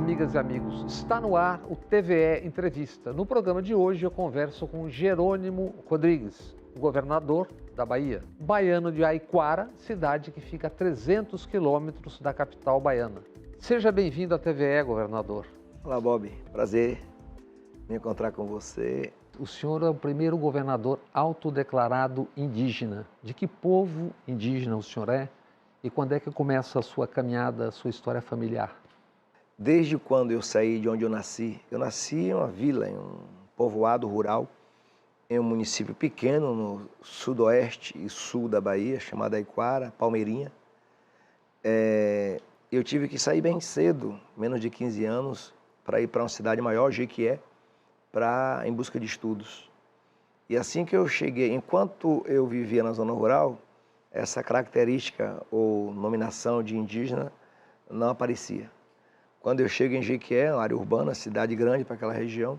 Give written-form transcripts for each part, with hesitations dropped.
amigas e amigos. Está no ar o TVE Entrevista. No programa de hoje eu converso com Jerônimo Rodrigues, o governador da Bahia. Baiano de Aiquara, cidade que fica a 300 quilômetros da capital baiana. Seja bem-vindo à TVE, governador. Olá, Bob. Prazer me encontrar com você. O senhor é o primeiro governador autodeclarado indígena. De que povo indígena o senhor é? E quando é que começa a sua caminhada, a sua história familiar? Desde quando eu saí de onde eu nasci em uma vila, em um povoado rural, em um município pequeno no sudoeste e sul da Bahia, chamado Aiquara, Palmeirinha. Eu tive que sair bem cedo, menos de 15 anos, para ir para uma cidade maior, Jequié, em busca de estudos. E assim que eu cheguei, enquanto eu vivia na zona rural, essa característica ou nominação de indígena não aparecia. Quando eu chego em Jequié, uma área urbana, cidade grande para aquela região,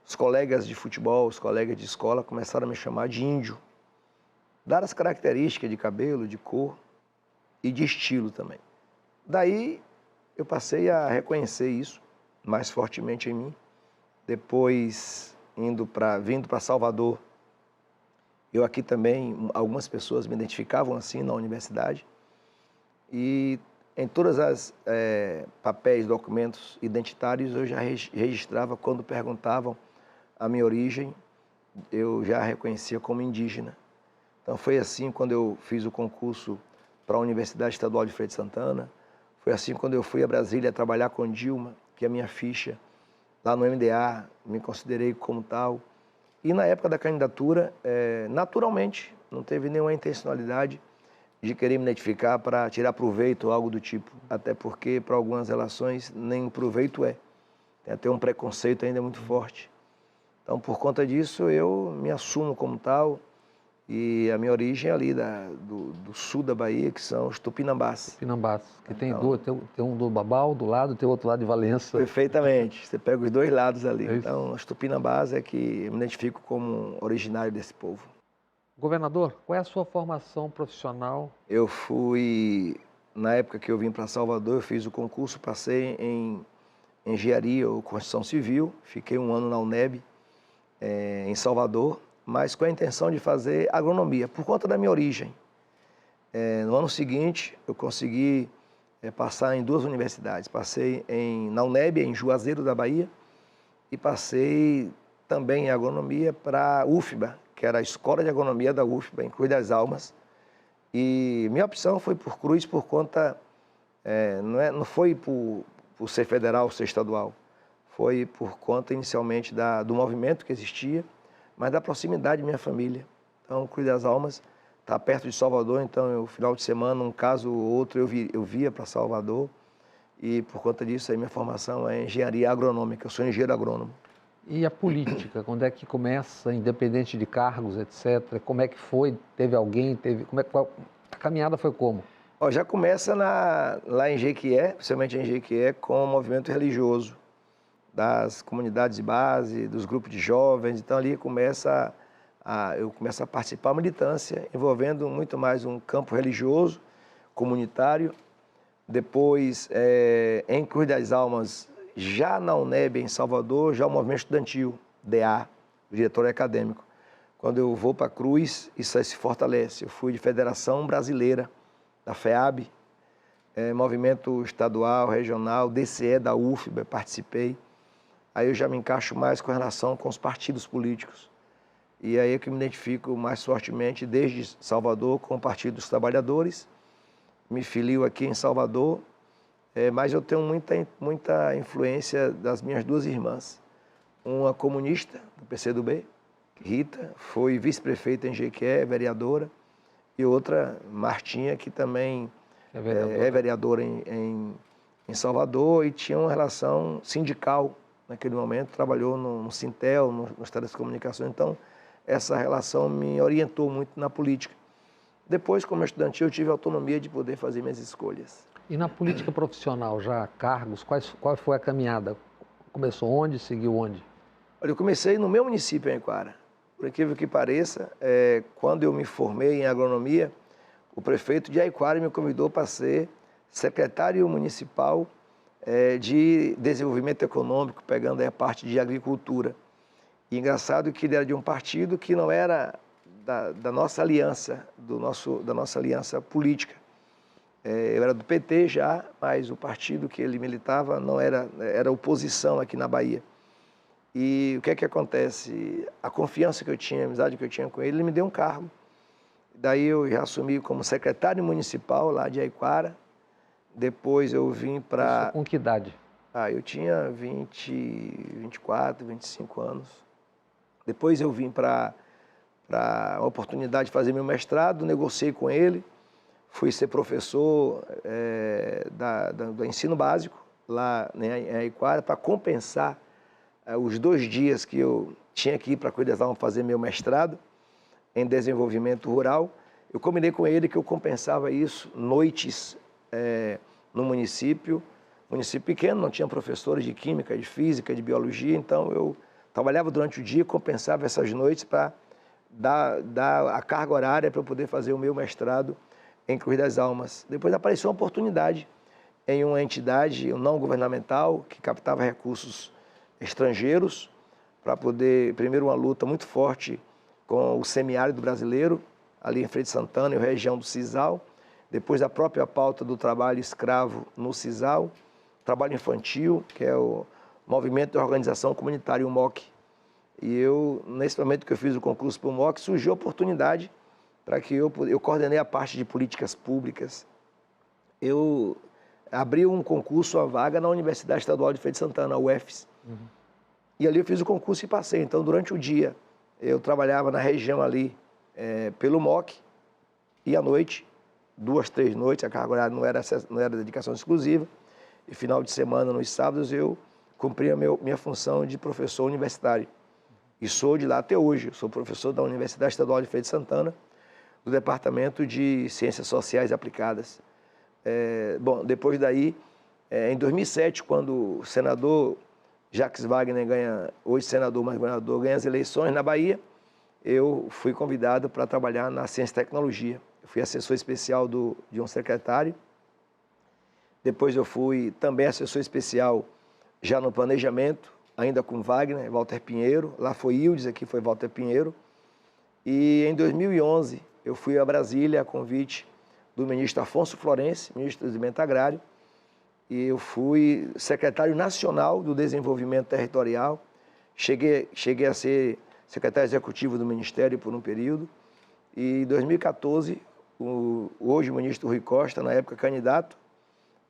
os colegas de futebol, os colegas de escola começaram a me chamar de índio. Dadas as características de cabelo, de cor e de estilo também. Daí eu passei a reconhecer isso mais fortemente em mim. Depois, vindo para Salvador, eu aqui também, algumas pessoas me identificavam assim na universidade. E em todas as papéis, documentos identitários, eu já registrava, quando perguntavam a minha origem, eu já reconhecia como indígena. Então foi assim quando eu fiz o concurso para a Universidade Estadual de Feira de Santana, foi assim quando eu fui a Brasília trabalhar com Dilma, que é a minha ficha, lá no MDA, me considerei como tal. E na época da candidatura, naturalmente, não teve nenhuma intencionalidade de querer me identificar para tirar proveito ou algo do tipo. Até porque, para algumas relações, nem proveito é. Tem até um preconceito ainda muito forte. Então, por conta disso, eu me assumo como tal. E a minha origem é ali do sul da Bahia, que são os Tupinambás. Tupinambás, que Então, tem um do Babau do lado, tem outro lado de Valença. Perfeitamente. Você pega os dois lados ali. É então, os Tupinambás é que eu me identifico como originário desse povo. Governador, qual é a sua formação profissional? Eu fui, na época que eu vim para Salvador, eu fiz o concurso, passei em engenharia ou construção civil, fiquei um ano na UNEB, em Salvador, mas com a intenção de fazer agronomia, por conta da minha origem. No ano seguinte, eu consegui passar em duas universidades. Passei na UNEB, em Juazeiro da Bahia, e passei também em agronomia para a UFBA, que era a Escola de Agronomia da UFBA, em Cruz das Almas. E minha opção foi por Cruz por conta, não foi por ser federal, ser estadual, foi por conta inicialmente do movimento que existia, mas da proximidade da minha família. Então, Cruz das Almas está perto de Salvador, então, no final de semana, um caso ou outro, eu via para Salvador, e por conta disso, aí minha formação é engenharia agronômica, eu sou engenheiro agrônomo. E a política, quando é que começa, independente de cargos, etc., como é que foi? Teve alguém, a caminhada foi como? Já começa lá em Jequié, principalmente em Jequié, com o movimento religioso das comunidades de base, dos grupos de jovens. Então ali eu começo a participar da militância, envolvendo muito mais um campo religioso, comunitário. Depois, em Cruz das Almas, já na UNEB, em Salvador, já o movimento estudantil, DA, o diretor acadêmico. Quando eu vou para Cruz, isso aí se fortalece. Eu fui de Federação Brasileira, da FEAB, movimento estadual, regional, DCE da UFBA, participei. Aí eu já me encaixo mais com relação com os partidos políticos. E aí é que me identifico mais fortemente, desde Salvador, com o Partido dos Trabalhadores. Me filio aqui em Salvador, mas eu tenho muita influência das minhas duas irmãs. Uma comunista, do PCdoB, Rita, foi vice-prefeita em Jequié, vereadora, e outra, Martinha, que também é vereadora em Salvador e tinha uma relação sindical naquele momento, trabalhou no Sintel, nos telecomunicações, então essa relação me orientou muito na política. Depois, como estudante, eu tive autonomia de poder fazer minhas escolhas. E na política profissional, já cargos, qual foi a caminhada? Começou onde, seguiu onde? Olha, eu comecei no meu município, em Aiquara. Por incrível que pareça, quando eu me formei em agronomia, o prefeito de Aiquara me convidou para ser secretário municipal de desenvolvimento econômico, pegando aí a parte de agricultura. E engraçado que ele era de um partido que não era da nossa aliança, da nossa aliança política. Eu era do PT já, mas o partido que ele militava não era oposição aqui na Bahia. E o que é que acontece? A confiança que eu tinha, a amizade que eu tinha com ele me deu um cargo. Daí eu já assumi como secretário municipal lá de Aiquara. Depois eu vim para... Com que idade? Eu tinha 24, 25 anos. Depois eu vim para uma oportunidade de fazer meu mestrado, negociei com ele, fui ser professor do ensino básico lá em Aiquara para compensar os 2 dias que eu tinha que ir para Cuidasalma fazer meu mestrado em desenvolvimento rural. Eu combinei com ele que eu compensava isso noites no município pequeno, não tinha professores de química, de física, de biologia, então eu trabalhava durante o dia, compensava essas noites para dar a carga horária para eu poder fazer o meu mestrado em Cruz das Almas. Depois apareceu uma oportunidade em uma entidade não governamental que captava recursos estrangeiros para poder, primeiro, uma luta muito forte com o semiárido brasileiro, ali em Feira de Santana, e a região do Sisal, depois a própria pauta do trabalho escravo no Sisal, trabalho infantil, que é o Movimento de Organização Comunitária, o MOC. E eu, nesse momento que eu fiz o concurso para o MOC, surgiu a oportunidade para que eu coordenei a parte de políticas públicas. Eu abri um concurso, a vaga na Universidade Estadual de Feira de Santana, a UFES. E ali eu fiz o concurso e passei. Então, durante o dia, eu trabalhava na região ali pelo MOC e à noite, 2, 3 noites, a carga horária não era dedicação exclusiva. E final de semana, nos sábados, eu cumpria minha função de professor universitário. E sou de lá até hoje. Eu sou professor da Universidade Estadual de Feira de Santana, do Departamento de Ciências Sociais Aplicadas. Bom, depois daí, em 2007, quando o senador Jacques Wagner ganha, hoje senador, mas governador, ganha as eleições na Bahia, eu fui convidado para trabalhar na ciência e tecnologia. Eu fui assessor especial de um secretário. Depois eu fui também assessor especial já no planejamento, ainda com Wagner, Walter Pinheiro. Lá foi Ildes, aqui foi Walter Pinheiro. E em 2011 eu fui a Brasília a convite do ministro Afonso Florense, ministro do Desenvolvimento Agrário, e eu fui secretário nacional do Desenvolvimento Territorial. Cheguei a ser secretário executivo do Ministério por um período. E em 2014, hoje o ministro Rui Costa, na época candidato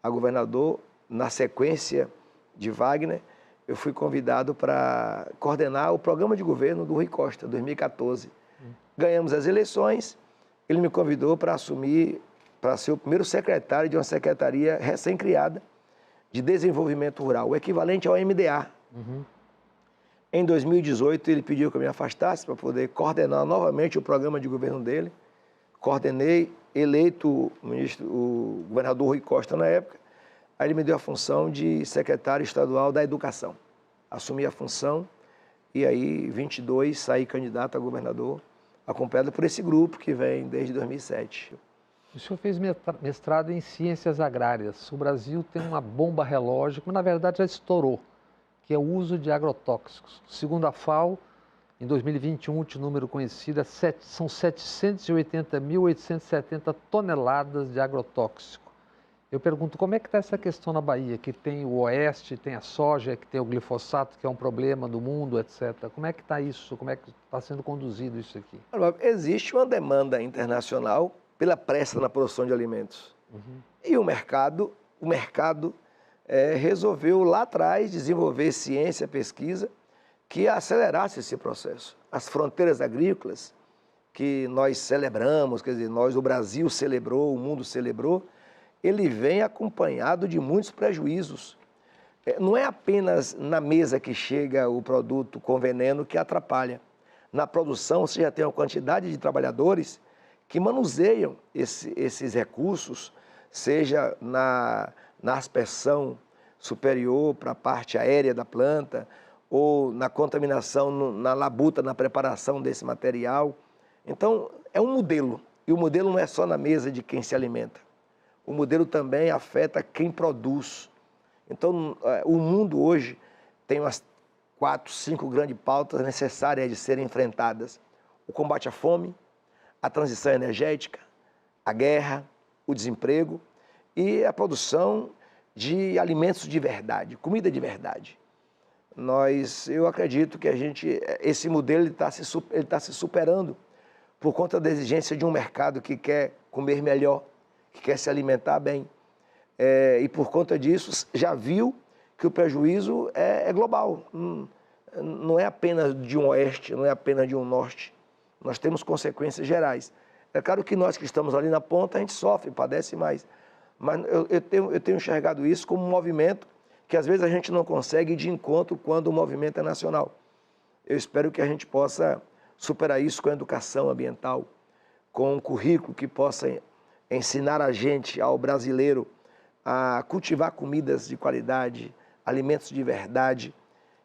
a governador, na sequência de Wagner, eu fui convidado para coordenar o programa de governo do Rui Costa, 2014. Ganhamos as eleições, ele me convidou para assumir, para ser o primeiro secretário de uma secretaria recém-criada de desenvolvimento rural, o equivalente ao MDA. Em 2018, ele pediu que eu me afastasse para poder coordenar novamente o programa de governo dele. Coordenei, eleito o governador Rui Costa na época. Aí ele me deu a função de secretário estadual da Educação. Assumi a função e aí, em 22, saí candidato a governador, acompanhado por esse grupo que vem desde 2007. O senhor fez mestrado em Ciências Agrárias. O Brasil tem uma bomba relógio, que na verdade já estourou, que é o uso de agrotóxicos. Segundo a FAO, em 2021, o último número conhecido são 780.870 toneladas de agrotóxico. Eu pergunto, como é que está essa questão na Bahia, que tem o oeste, tem a soja, que tem o glifosato, que é um problema do mundo, etc. Como é que está isso? Como é que está sendo conduzido isso aqui? Existe uma demanda internacional pela pressa na produção de alimentos. E o mercado resolveu lá atrás desenvolver ciência, pesquisa, que acelerasse esse processo. As fronteiras agrícolas que nós celebramos, quer dizer, o Brasil celebrou, o mundo celebrou, ele vem acompanhado de muitos prejuízos. Não é apenas na mesa que chega o produto com veneno que atrapalha. Na produção você já tem uma quantidade de trabalhadores que manuseiam esses recursos, seja na aspersão superior para a parte aérea da planta, ou na contaminação, na labuta, na preparação desse material. Então, é um modelo. E o modelo não é só na mesa de quem se alimenta. O modelo também afeta quem produz. Então, o mundo hoje tem umas 4, 5 grandes pautas necessárias de serem enfrentadas. O combate à fome, a transição energética, a guerra, o desemprego e a produção de alimentos de verdade, comida de verdade. Eu acredito que esse modelo está se superando por conta da exigência de um mercado que quer comer melhor, que quer se alimentar bem. E por conta disso, já viu que o prejuízo é global. Não é apenas de um oeste, não é apenas de um norte. Nós temos consequências gerais. É claro que nós que estamos ali na ponta, a gente sofre, padece mais. Mas eu tenho enxergado isso como um movimento que às vezes a gente não consegue ir de encontro quando o movimento é nacional. Eu espero que a gente possa superar isso com a educação ambiental, com um currículo que possa ensinar a gente, ao brasileiro, a cultivar comidas de qualidade, alimentos de verdade,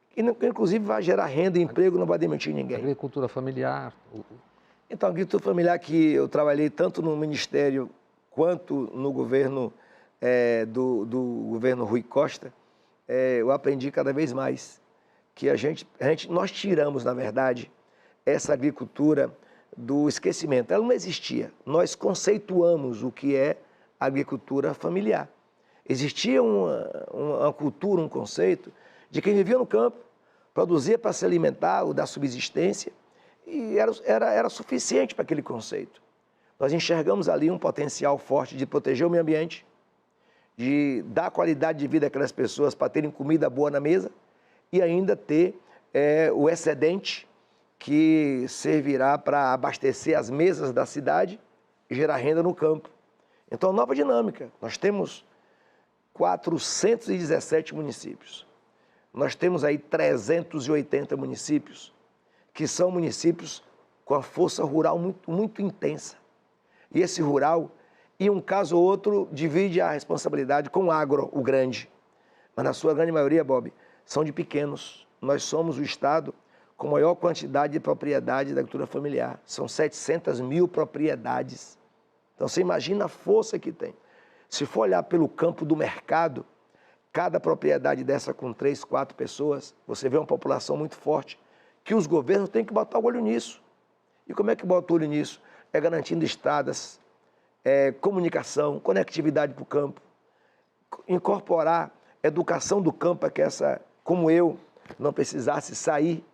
que inclusive vai gerar renda e emprego, não vai demitir ninguém. Agricultura familiar. Então, a agricultura familiar que eu trabalhei tanto no Ministério quanto no governo do governo Rui Costa, eu aprendi cada vez mais que nós tiramos, na verdade, essa agricultura do esquecimento. Ela não existia. Nós conceituamos o que é agricultura familiar. Existia uma cultura, um conceito de quem vivia no campo, produzia para se alimentar ou dar subsistência, e era suficiente para aquele conceito. Nós enxergamos ali um potencial forte de proteger o meio ambiente, de dar qualidade de vida àquelas pessoas para terem comida boa na mesa e ainda ter o excedente que servirá para abastecer as mesas da cidade e gerar renda no campo. Então, nova dinâmica. Nós temos 417 municípios. Nós temos aí 380 municípios, que são municípios com a força rural muito, muito intensa. E esse rural, em um caso ou outro, divide a responsabilidade com o agro, o grande. Mas na sua grande maioria, Bob, são de pequenos. Nós somos o estado com maior quantidade de propriedade da agricultura familiar. São 700 mil propriedades. Então, você imagina a força que tem. Se for olhar pelo campo do mercado, cada propriedade dessa com 3, 4 pessoas, você vê uma população muito forte, que os governos têm que botar o olho nisso. E como é que bota o olho nisso? É garantindo estradas, comunicação, conectividade para o campo, incorporar educação do campo para que como eu, não precisasse sair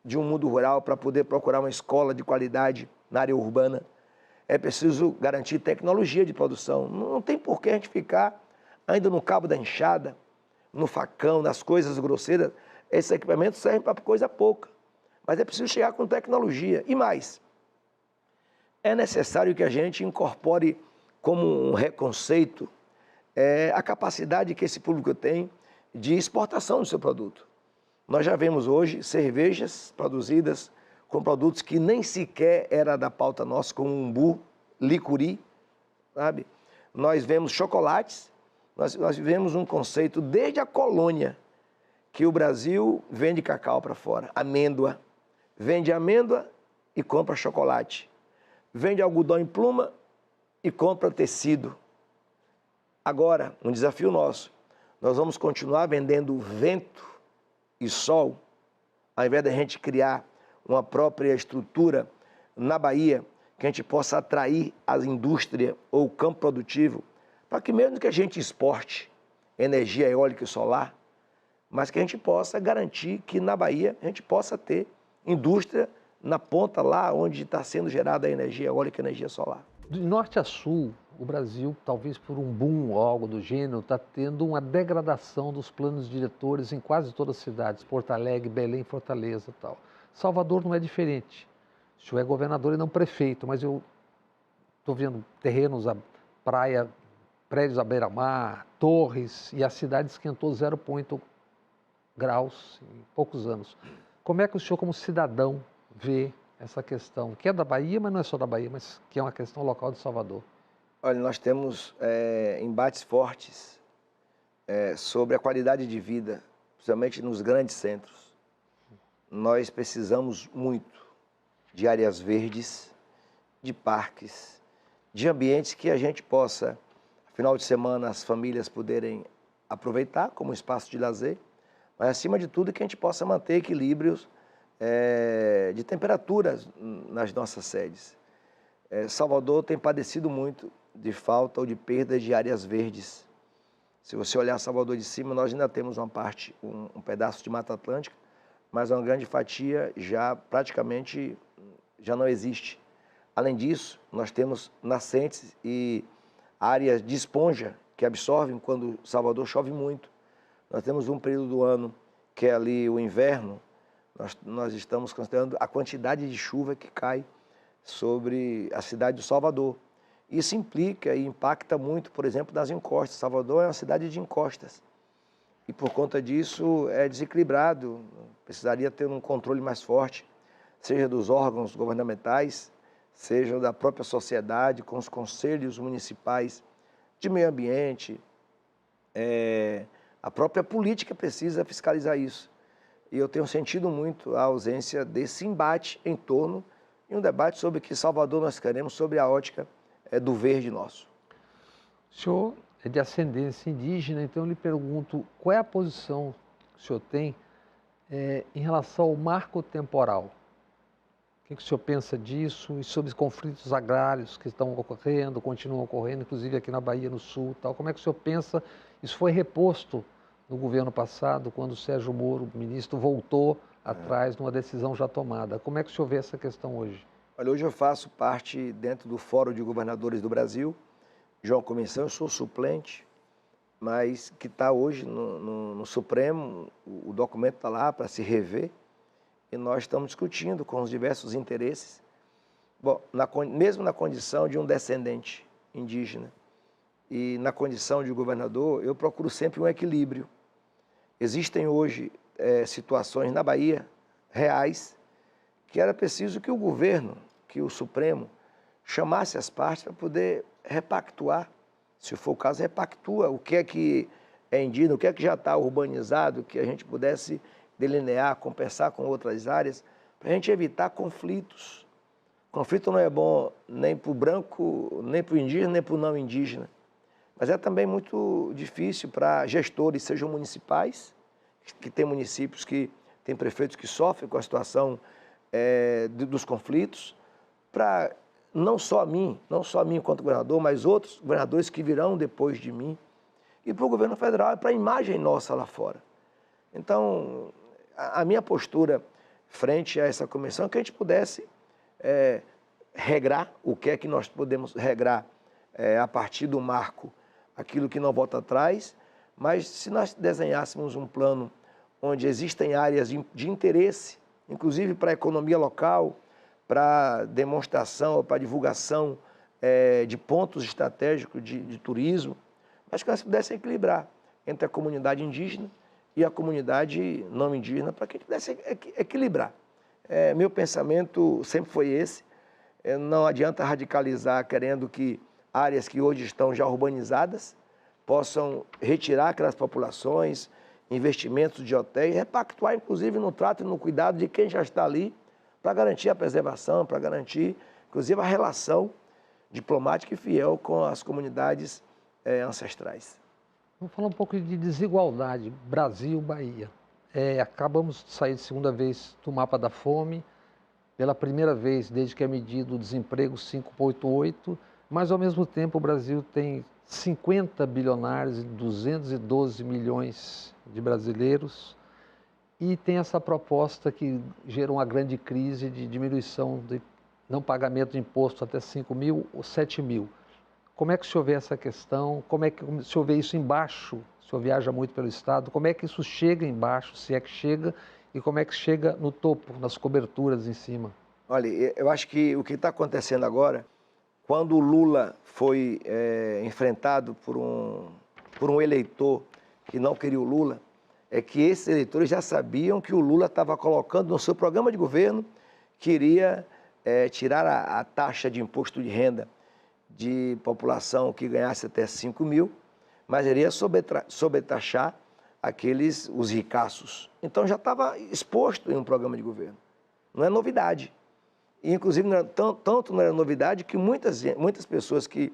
de um mundo rural para poder procurar uma escola de qualidade na área urbana. É preciso garantir tecnologia de produção. Não tem por que a gente ficar ainda no cabo da enxada, no facão, nas coisas grosseiras. Esses equipamentos servem para coisa pouca. Mas é preciso chegar com tecnologia. E mais, é necessário que a gente incorpore como um reconceito a capacidade que esse público tem de exportação do seu produto. Nós já vemos hoje cervejas produzidas com produtos que nem sequer era da pauta nossa, como umbu, licuri, sabe? Nós vemos chocolates, nós vivemos um conceito desde a colônia, que o Brasil vende cacau para fora, amêndoa, vende amêndoa e compra chocolate, vende algodão em pluma e compra tecido. Agora, um desafio nosso, nós vamos continuar vendendo vento e sol, ao invés de a gente criar uma própria estrutura na Bahia, que a gente possa atrair a indústria ou o campo produtivo, para que mesmo que a gente exporte energia eólica e solar, mas que a gente possa garantir que na Bahia a gente possa ter indústria na ponta lá onde está sendo gerada a energia eólica e a energia solar. De norte a sul, o Brasil, talvez por um boom ou algo do gênero, está tendo uma degradação dos planos diretores em quase todas as cidades, Porto Alegre, Belém, Fortaleza e tal. Salvador não é diferente. O senhor é governador e não prefeito, mas eu estou vendo terrenos, a praia, prédios à beira-mar, torres, e a cidade esquentou 0,8 graus em poucos anos. Como é que o senhor, como cidadão, vê essa questão, que é da Bahia, mas não é só da Bahia, mas que é uma questão local de Salvador? Olha, nós temos embates fortes sobre a qualidade de vida, principalmente nos grandes centros. Nós precisamos muito de áreas verdes, de parques, de ambientes que a gente possa, final de semana, as famílias poderem aproveitar como espaço de lazer, mas acima de tudo que a gente possa manter equilíbrios de temperaturas nas nossas sedes. Salvador tem padecido muito de falta ou de perda de áreas verdes. Se você olhar Salvador de cima, nós ainda temos uma parte, um pedaço de Mata Atlântica, mas uma grande fatia já praticamente já não existe. Além disso, nós temos nascentes e áreas de esponja que absorvem quando Salvador chove muito. Nós temos um período do ano que é ali o inverno, nós estamos considerando a quantidade de chuva que cai sobre a cidade de Salvador. Isso implica e impacta muito, por exemplo, nas encostas. Salvador é uma cidade de encostas. E por conta disso é desequilibrado, precisaria ter um controle mais forte, seja dos órgãos governamentais, seja da própria sociedade, com os conselhos municipais de meio ambiente. A própria política precisa fiscalizar isso. E eu tenho sentido muito a ausência desse embate em torno de um debate sobre que Salvador nós queremos, sobre a ótica do verde nosso. O senhor é de ascendência indígena, então eu lhe pergunto qual é a posição que o senhor tem em relação ao marco temporal? O que o senhor pensa disso e sobre os conflitos agrários que estão ocorrendo, continuam ocorrendo, inclusive aqui na Bahia, no Sul, tal? Como é que o senhor pensa? Isso foi reposto no governo passado, quando o Sérgio Moro, o ministro, voltou atrás de uma decisão já tomada. Como é que o senhor vê essa questão hoje? Olha, hoje eu faço parte dentro do Fórum de Governadores do Brasil, de uma comissão, eu sou suplente, mas que está hoje no Supremo, o documento está lá para se rever, e nós estamos discutindo com os diversos interesses. Bom, mesmo na condição de um descendente indígena e na condição de governador, eu procuro sempre um equilíbrio. Existem hoje situações na Bahia reais que era preciso que o governo, que o Supremo, chamasse as partes para poder repactuar. Se for o caso, repactua o que é indígena, o que já está urbanizado, que a gente pudesse delinear, compensar com outras áreas, para a gente evitar conflitos. Conflito não é bom nem para o branco, nem para o indígena, nem para o não indígena. Mas é também muito difícil para gestores, sejam municipais, que tem municípios que tem prefeitos que sofrem com a situação dos conflitos, para não só a mim enquanto governador, mas outros governadores que virão depois de mim, e para o governo federal, e para a imagem nossa lá fora. Então, a minha postura frente a essa comissão é que a gente pudesse regrar o que é que nós podemos regrar a partir do marco, aquilo que não volta atrás, mas se nós desenhássemos um plano onde existem áreas de interesse, inclusive para a economia local, para demonstração, para divulgação de pontos estratégicos de turismo, mas que nós pudéssemos equilibrar entre a comunidade indígena e a comunidade não indígena, para que a gente pudesse equilibrar. Meu pensamento sempre foi esse. Não adianta radicalizar querendo que áreas que hoje estão já urbanizadas possam retirar aquelas populações, investimentos de hotéis, repactuar inclusive no trato e no cuidado de quem já está ali, para garantir a preservação, para garantir inclusive a relação diplomática e fiel com as comunidades ancestrais. Vamos falar um pouco de desigualdade, Brasil, Bahia. Acabamos de sair de segunda vez do mapa da fome, pela primeira vez desde que é medido o desemprego 5,88, mas ao mesmo tempo o Brasil tem 50 bilionários e 212 milhões de brasileiros e tem essa proposta que gerou uma grande crise de diminuição de não pagamento de imposto até 5 mil ou 7 mil. Como é que o senhor vê essa questão? Como é que o senhor vê isso embaixo? O senhor viaja muito pelo Estado. Como é que isso chega embaixo, se é que chega, e como é que chega no topo, nas coberturas em cima? Olha, eu acho que o que está acontecendo agora, quando o Lula foi enfrentado por um eleitor que não queria o Lula, é que esses eleitores já sabiam que o Lula estava colocando no seu programa de governo que iria tirar a taxa de imposto de renda de população que ganhasse até 5 mil, mas iria sobretaxar os ricaços. Então já estava exposto em um programa de governo. Não é novidade. E, inclusive, tanto não era novidade que muitas pessoas que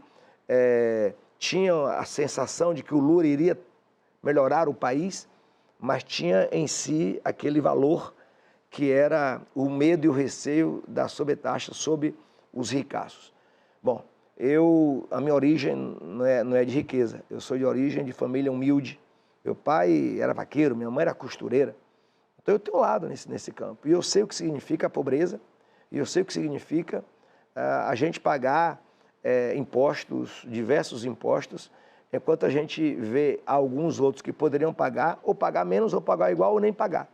tinham a sensação de que o Lula iria melhorar o país, mas tinha em si aquele valor que era o medo e o receio da sobretaxa sobre os ricaços. Bom, a minha origem não é de riqueza, eu sou de origem de família humilde. Meu pai era vaqueiro, minha mãe era costureira. Então eu tenho um lado nesse campo. E eu sei o que significa a pobreza, e eu sei o que significa a gente pagar impostos, diversos impostos, enquanto a gente vê alguns outros que poderiam pagar, ou pagar menos, ou pagar igual, ou nem pagar.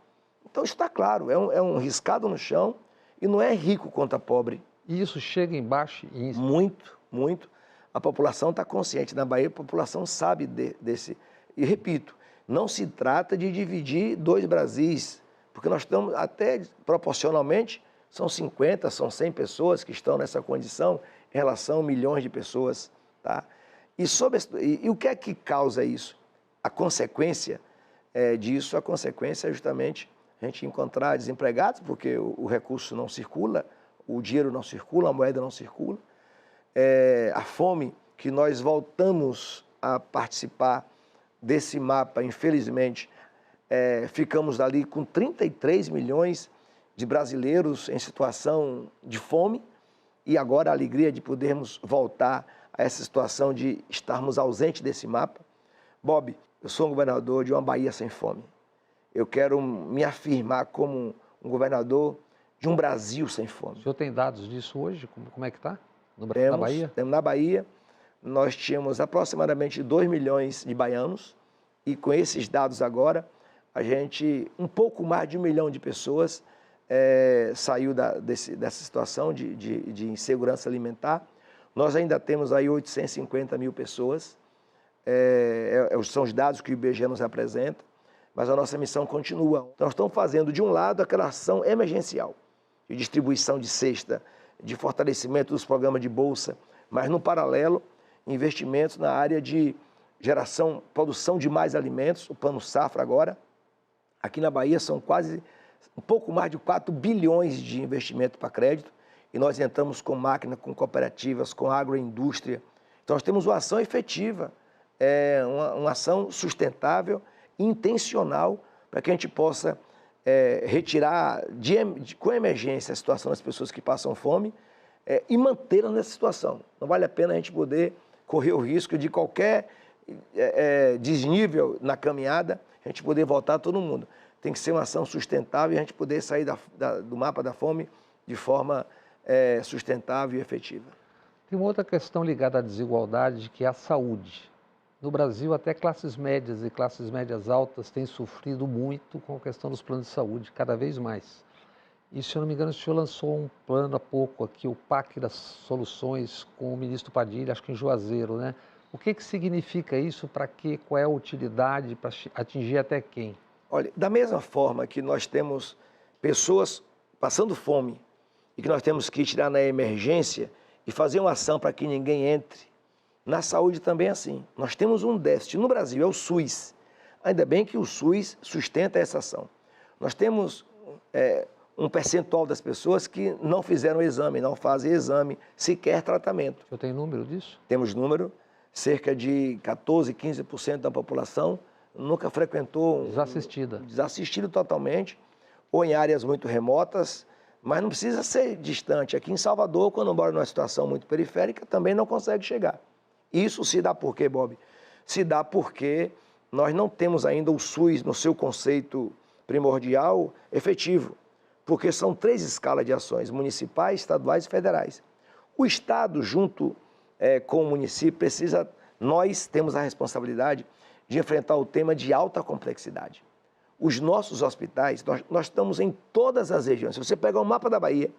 Então isso está claro, é um riscado no chão e não é rico contra pobre. E isso chega embaixo e... Muito, muito. A população está consciente. Na Bahia, a população sabe desse... E repito, não se trata de dividir dois Brasis, porque nós estamos, até proporcionalmente, são 50, são 100 pessoas que estão nessa condição em relação a milhões de pessoas. Tá? E o que é que causa isso? A consequência disso, a consequência é justamente a gente encontrar desempregados, porque o recurso não circula, o dinheiro não circula, a moeda não circula. A fome, que nós voltamos a participar desse mapa, infelizmente, ficamos ali com 33 milhões de brasileiros em situação de fome, e agora a alegria de podermos voltar a essa situação de estarmos ausentes desse mapa. Bob, eu sou um governador de uma Bahia sem fome. Eu quero me afirmar como um governador de um Brasil sem fome. O senhor tem dados disso hoje? Como é que está? Na Bahia? Na Bahia, nós tínhamos aproximadamente 2 milhões de baianos, e com esses dados agora, um pouco mais de 1 milhão de pessoas saiu dessa situação de insegurança alimentar. Nós ainda temos aí 850 mil pessoas, são os dados que o IBGE nos apresenta, mas a nossa missão continua. Nós estamos fazendo, de um lado, aquela ação emergencial, de distribuição de cesta, de fortalecimento dos programas de bolsa, mas, no paralelo, investimentos na área de geração, produção de mais alimentos, o Plano Safra agora. Aqui na Bahia são quase um pouco mais de 4 bilhões de investimento para crédito, e nós entramos com máquina, com cooperativas, com agroindústria. Então, nós temos uma ação efetiva, uma ação sustentável, intencional, para que a gente possa retirar com emergência a situação das pessoas que passam fome e mantê-las nessa situação. Não vale a pena a gente poder correr o risco de qualquer desnível na caminhada, a gente poder voltar todo mundo. Tem que ser uma ação sustentável e a gente poder sair do mapa da fome de forma sustentável e efetiva. Tem uma outra questão ligada à desigualdade, que é a saúde. No Brasil, até classes médias e classes médias altas têm sofrido muito com a questão dos planos de saúde, cada vez mais. E, se eu não me engano, o senhor lançou um plano há pouco aqui, o PAC das Soluções, com o ministro Padilha, acho que em Juazeiro, né? O que significa isso, para quê, qual é a utilidade, para atingir até quem? Olha, da mesma forma que nós temos pessoas passando fome e que nós temos que tirar na emergência e fazer uma ação para que ninguém entre, na saúde também é assim. Nós temos um déficit no Brasil, é o SUS. Ainda bem que o SUS sustenta essa ação. Nós temos um percentual das pessoas que não fizeram exame, não fazem exame, sequer tratamento. O senhor tem número disso? Temos número. Cerca de 14, 15% da população nunca frequentou... Desassistida. Desassistido totalmente, ou em áreas muito remotas, mas não precisa ser distante. Aqui em Salvador, quando mora numa situação muito periférica, também não consegue chegar. Isso se dá por quê, Bob? Se dá porque nós não temos ainda o SUS, no seu conceito primordial, efetivo, porque são 3 escalas de ações, municipais, estaduais e federais. O Estado, junto com o município, nós temos a responsabilidade de enfrentar o tema de alta complexidade. Os nossos hospitais, nós estamos em todas as regiões. Se você pegar o mapa da Bahia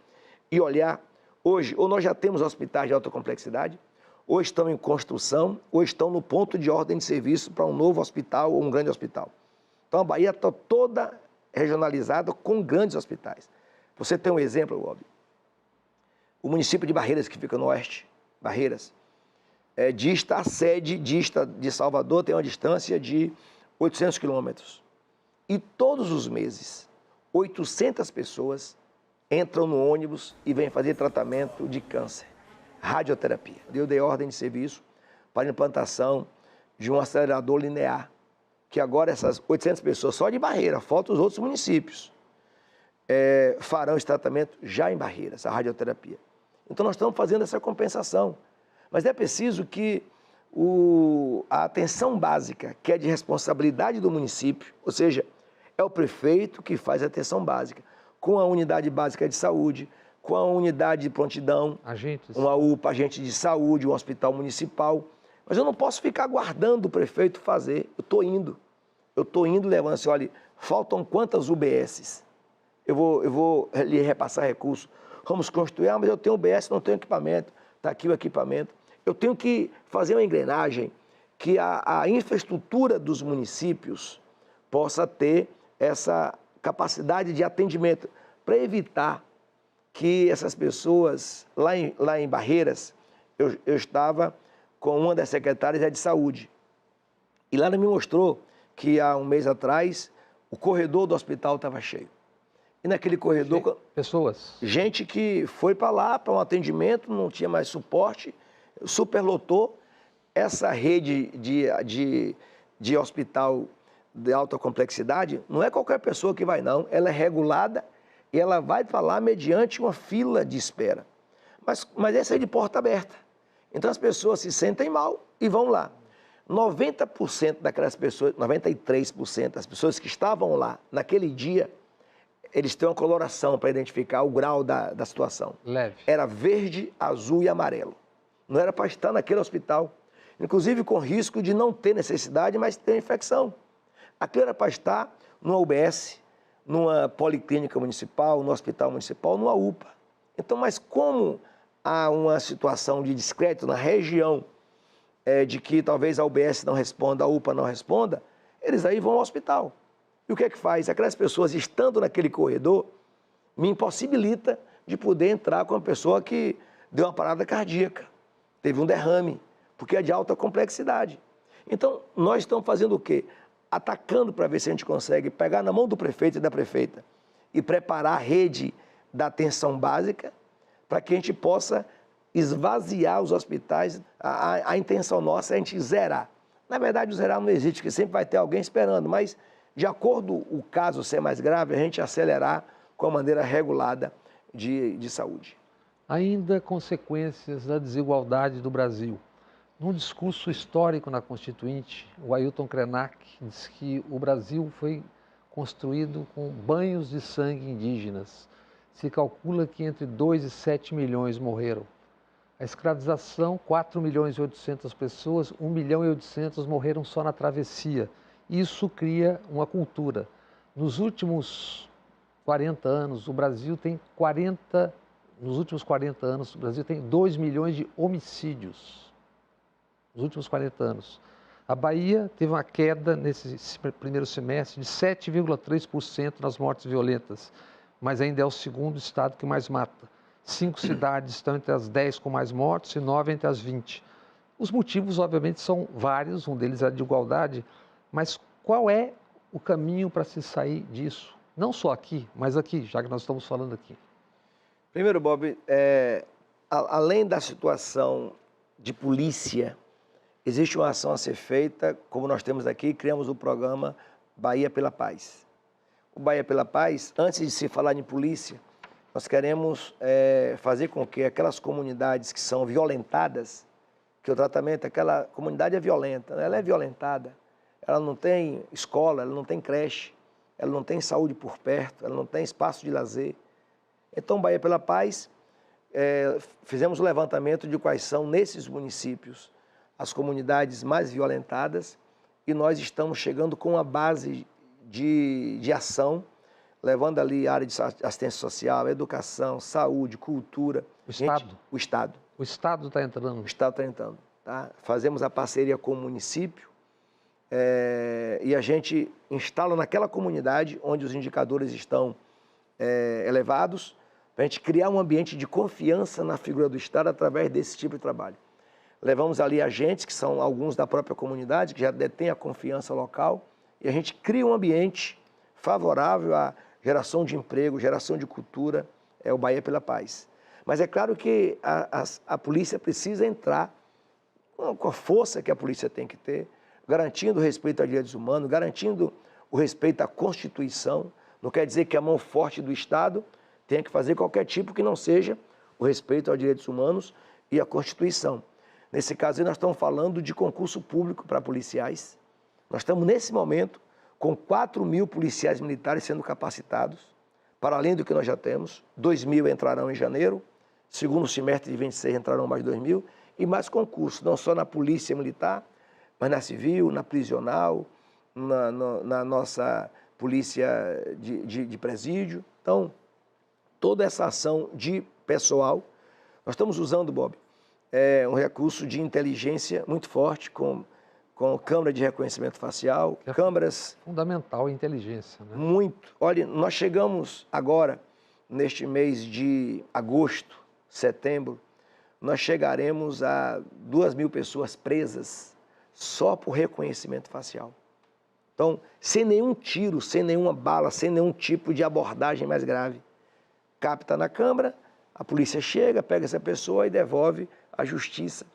e olhar, hoje, ou nós já temos hospitais de alta complexidade, ou estão em construção, ou estão no ponto de ordem de serviço para um novo hospital ou um grande hospital. Então, a Bahia está toda regionalizada com grandes hospitais. Você tem um exemplo, Bob. O município de Barreiras, que fica no oeste, Barreiras, a sede de Salvador tem uma distância de 800 quilômetros. E todos os meses, 800 pessoas entram no ônibus e vêm fazer tratamento de câncer, radioterapia. Eu dei ordem de serviço para a implantação de um acelerador linear, que agora essas 800 pessoas só de Barreira, faltam os outros municípios, farão esse tratamento já em Barreira, essa radioterapia. Então nós estamos fazendo essa compensação. Mas é preciso que a atenção básica, que é de responsabilidade do município, ou seja, é o prefeito que faz a atenção básica, com a unidade básica de saúde, com a unidade de prontidão, agentes, uma UPA, agente de saúde, um hospital municipal. Mas eu não posso ficar aguardando o prefeito fazer. Eu estou indo levando assim, olha, faltam quantas UBSs? Eu vou lhe repassar recursos. Vamos construir, mas eu tenho UBS, não tenho equipamento. Está aqui o equipamento. Eu tenho que fazer uma engrenagem que a infraestrutura dos municípios possa ter essa capacidade de atendimento, para evitar que essas pessoas, lá em Barreiras, eu estava com uma das secretárias de saúde, e lá ela me mostrou que há um mês atrás, o corredor do hospital estava cheio. E naquele corredor... Pessoas. Gente que foi para lá, para um atendimento, não tinha mais suporte, superlotou. Essa rede de hospital de alta complexidade, não é qualquer pessoa que vai, não. Ela é regulada e ela vai para lá mediante uma fila de espera. Mas essa é de porta aberta. Então as pessoas se sentem mal e vão lá. 90% daquelas pessoas, 93% das pessoas que estavam lá naquele dia, eles têm uma coloração para identificar o grau da situação. Leve. Era verde, azul e amarelo. Não era para estar naquele hospital. Inclusive com risco de não ter necessidade, mas ter infecção. Aquilo era para estar numa UBS, numa policlínica municipal, no hospital municipal, numa UPA. Então, mas como há uma situação de descrédito na região, de que talvez a UBS não responda, a UPA não responda, eles aí vão ao hospital. E o que é que faz? Aquelas pessoas estando naquele corredor, me impossibilita de poder entrar com uma pessoa que deu uma parada cardíaca, teve um derrame, porque é de alta complexidade. Então, nós estamos fazendo o quê? Atacando para ver se a gente consegue pegar na mão do prefeito e da prefeita e preparar a rede da atenção básica para que a gente possa esvaziar os hospitais. A intenção nossa é a gente zerar. Na verdade, o zerar não existe, porque sempre vai ter alguém esperando, mas de acordo com o caso ser mais grave, a gente acelerar com a maneira regulada de saúde. Ainda consequências da desigualdade do Brasil. Num discurso histórico na Constituinte, o Ailton Krenak diz que o Brasil foi construído com banhos de sangue indígenas. Se calcula que entre 2 e 7 milhões morreram. A escravização, 4 milhões e 800 pessoas, 1 milhão e 800 morreram só na travessia. Isso cria uma cultura. Nos últimos 40 anos, o Brasil tem 2 milhões de homicídios. Nos últimos 40 anos. A Bahia teve uma queda nesse primeiro semestre de 7,3% nas mortes violentas, mas ainda é o segundo estado que mais mata. 5 cidades estão entre as 10 com mais mortes e 9 entre as 20. Os motivos, obviamente, são vários, um deles é a de igualdade, mas qual é o caminho para se sair disso? Não só aqui, mas aqui, já que nós estamos falando aqui. Primeiro, Bob, além da situação de polícia, existe uma ação a ser feita, como nós temos aqui, criamos o programa Bahia pela Paz. O Bahia pela Paz, antes de se falar em polícia, nós queremos fazer com que aquelas comunidades que são violentadas, que o tratamento, aquela comunidade é violenta, ela é violentada, ela não tem escola, ela não tem creche, ela não tem saúde por perto, ela não tem espaço de lazer. Então, Bahia pela Paz, fizemos um levantamento de quais são, nesses municípios, as comunidades mais violentadas, e nós estamos chegando com uma base de ação, levando ali a área de assistência social, educação, saúde, cultura. O Estado? O Estado. O Estado está entrando? O Estado está entrando. Tá? Fazemos a parceria com o município e a gente instala naquela comunidade onde os indicadores estão elevados, para a gente criar um ambiente de confiança na figura do Estado através desse tipo de trabalho. Levamos ali agentes, que são alguns da própria comunidade, que já detêm a confiança local, e a gente cria um ambiente favorável à geração de emprego, geração de cultura, o Bahia pela Paz. Mas é claro que a polícia precisa entrar com a força que a polícia tem que ter. garantindo o respeito a direitos humanos, garantindo o respeito à Constituição. Não quer dizer que a mão forte do Estado tenha que fazer qualquer tipo que não seja o respeito aos direitos humanos e à Constituição. Nesse caso, nós estamos falando de concurso público para policiais. Nós estamos, nesse momento, com 4.000 policiais militares sendo capacitados, para além do que nós já temos. 2.000 entrarão em janeiro, segundo semestre de 26 entrarão mais 2.000, e mais concursos, não só na Polícia Militar, mas na Civil, na Prisional, na nossa Polícia de Presídio. Então, toda essa ação de pessoal, nós estamos usando, Bob, um recurso de inteligência muito forte, com câmera de reconhecimento facial, câmeras... Fundamental a inteligência, né? Muito. Olha, nós chegamos agora, neste mês de agosto, setembro, nós chegaremos a 2.000 pessoas presas só por reconhecimento facial. Então, sem nenhum tiro, sem nenhuma bala, sem nenhum tipo de abordagem mais grave. Capta na câmara, a polícia chega, pega essa pessoa e devolve à justiça.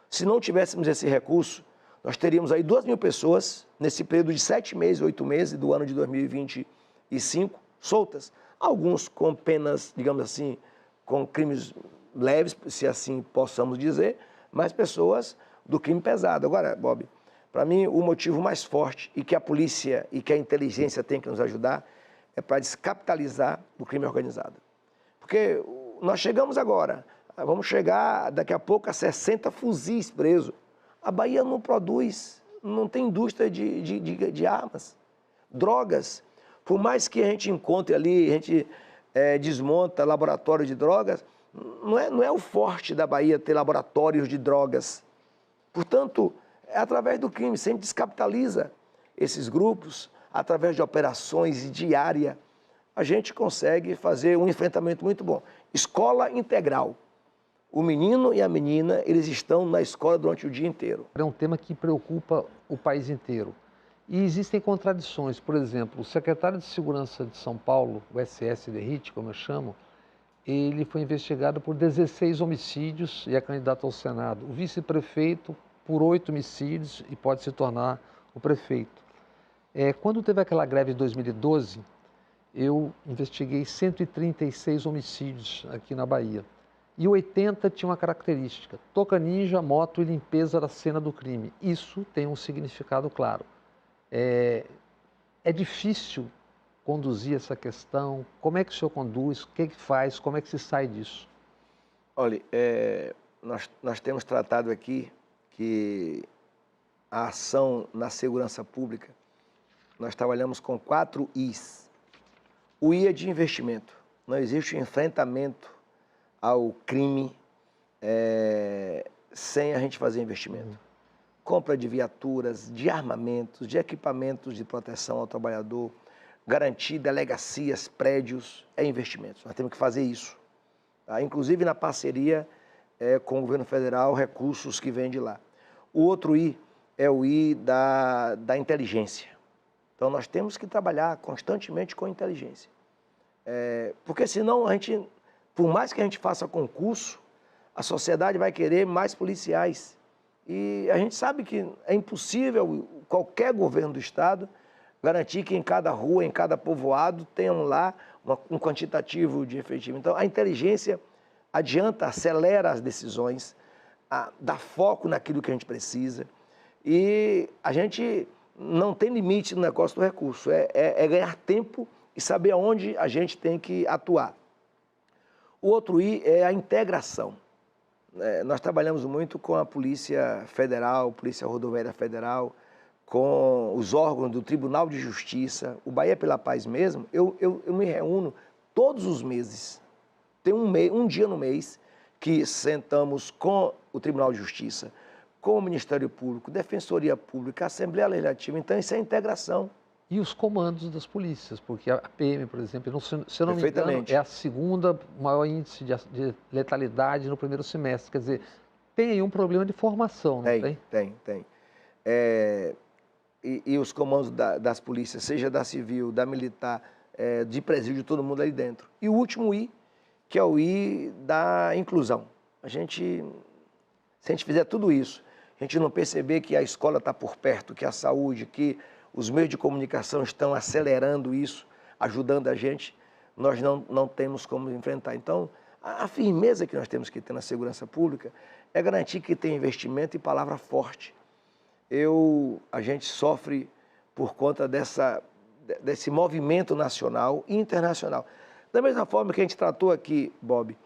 Se não tivéssemos esse recurso, nós teríamos aí 2.000 pessoas, nesse período de 7 meses, 8 meses do ano de 2025, soltas. Alguns com penas, digamos assim, com crimes leves, se assim possamos dizer, mas pessoas do crime pesado. Agora, Bob, para mim, o motivo mais forte e que a polícia e que a inteligência tem que nos ajudar é para descapitalizar o crime organizado. Porque nós chegamos agora, vamos chegar daqui a pouco a 60 fuzis presos. A Bahia não produz, não tem indústria de armas, drogas. Por mais que a gente encontre ali, a gente desmonta laboratório de drogas, não é o forte da Bahia ter laboratórios de drogas. Portanto, é através do crime, sempre descapitaliza esses grupos, através de operações diárias, a gente consegue fazer um enfrentamento muito bom. Escola integral. O menino e a menina, eles estão na escola durante o dia inteiro. É um tema que preocupa o país inteiro. E existem contradições. Por exemplo, o secretário de Segurança de São Paulo, o SS Derrite, como eu chamo, ele foi investigado por 16 homicídios e é candidato ao Senado. O vice-prefeito por 8 homicídios e pode se tornar o prefeito. Quando teve aquela greve de 2012, eu investiguei 136 homicídios aqui na Bahia. E 80 tinha uma característica: toca ninja, moto e limpeza da cena do crime. Isso tem um significado claro. É difícil conduzir essa questão? Como é que o senhor conduz? O que faz? Como é que se sai disso? Olha, nós temos tratado aqui que a ação na segurança pública, nós trabalhamos com 4 Is. O I é de investimento. Não existe enfrentamento ao crime sem a gente fazer investimento. Compra de viaturas, de armamentos, de equipamentos de proteção ao trabalhador, garantir delegacias, prédios, é investimento. Nós temos que fazer isso. Tá? Inclusive na parceria com o governo federal, recursos que vêm de lá. O outro I é o I da inteligência. Então nós temos que trabalhar constantemente com inteligência. Porque senão a gente, por mais que a gente faça concurso, a sociedade vai querer mais policiais. E a gente sabe que é impossível qualquer governo do estado garantir que em cada rua, em cada povoado, tenham lá um quantitativo de efetivo. Então a inteligência adianta, acelera as decisões, dá foco naquilo que a gente precisa. E a gente não tem limite no negócio do recurso, é ganhar tempo e saber aonde a gente tem que atuar. O outro I é a integração. Nós trabalhamos muito com a Polícia Federal, Polícia Rodoviária Federal, com os órgãos do Tribunal de Justiça, o Bahia pela Paz mesmo. Eu me reúno todos os meses, tem um dia no mês que sentamos com o Tribunal de Justiça, com o Ministério Público, Defensoria Pública, Assembleia Legislativa. Então isso é integração. E os comandos das polícias, porque a PM, por exemplo, se eu não me engano, é a segunda maior índice de letalidade no primeiro semestre. Quer dizer, tem aí um problema de formação, não tem? Tem. E os comandos das polícias, seja da civil, da militar, de presídio, todo mundo ali dentro. E o último I, que é o I da inclusão. Se a gente fizer tudo isso, a gente não perceber que a escola está por perto, que a saúde, que os meios de comunicação estão acelerando isso, ajudando a gente, nós não temos como enfrentar. Então, a firmeza que nós temos que ter na segurança pública é garantir que tem investimento e palavra forte. A gente sofre por conta desse movimento nacional e internacional. Da mesma forma que a gente tratou aqui, Bob,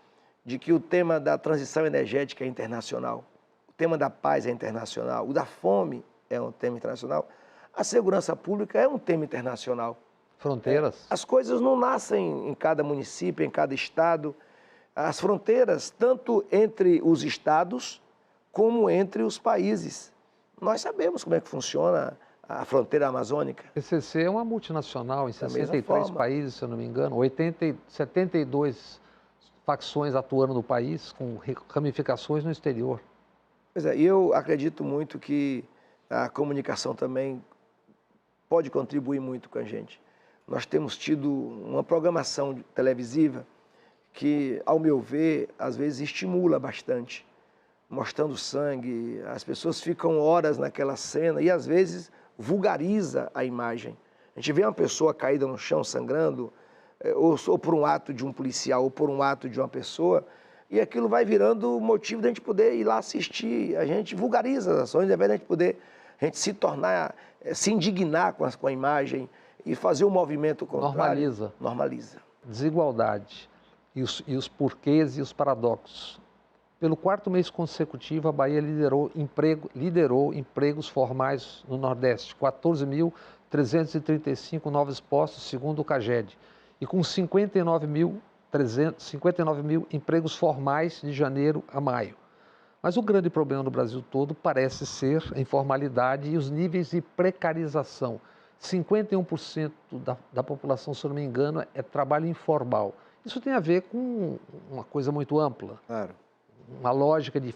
de que o tema da transição energética é internacional, o tema da paz é internacional, o da fome é um tema internacional, a segurança pública é um tema internacional. Fronteiras? As coisas não nascem em cada município, em cada estado. As fronteiras, tanto entre os estados como entre os países. Nós sabemos como é que funciona a fronteira amazônica. A PCC é uma multinacional em Da mesma 63 forma. países, se eu não me engano, 72 facções atuando no país, com ramificações no exterior. Pois é, e eu acredito muito que a comunicação também pode contribuir muito com a gente. Nós temos tido uma programação televisiva que, ao meu ver, às vezes estimula bastante, mostrando sangue, as pessoas ficam horas naquela cena e, às vezes, vulgariza a imagem. A gente vê uma pessoa caída no chão, sangrando, ou por um ato de um policial, ou por um ato de uma pessoa, e aquilo vai virando motivo de a gente poder ir lá assistir. A gente vulgariza as ações, ao invés de a gente poder se tornar, se indignar com a imagem e fazer um movimento contrário. Normaliza. Desigualdade e os porquês e os paradoxos. Pelo quarto mês consecutivo, a Bahia liderou empregos formais no Nordeste, 14.335 novos postos, segundo o CAGED, e com 59 mil empregos formais de janeiro a maio. Mas o grande problema no Brasil todo parece ser a informalidade e os níveis de precarização. 51% da população, se eu não me engano, é trabalho informal. Isso tem a ver com uma coisa muito ampla. Claro. Uma lógica de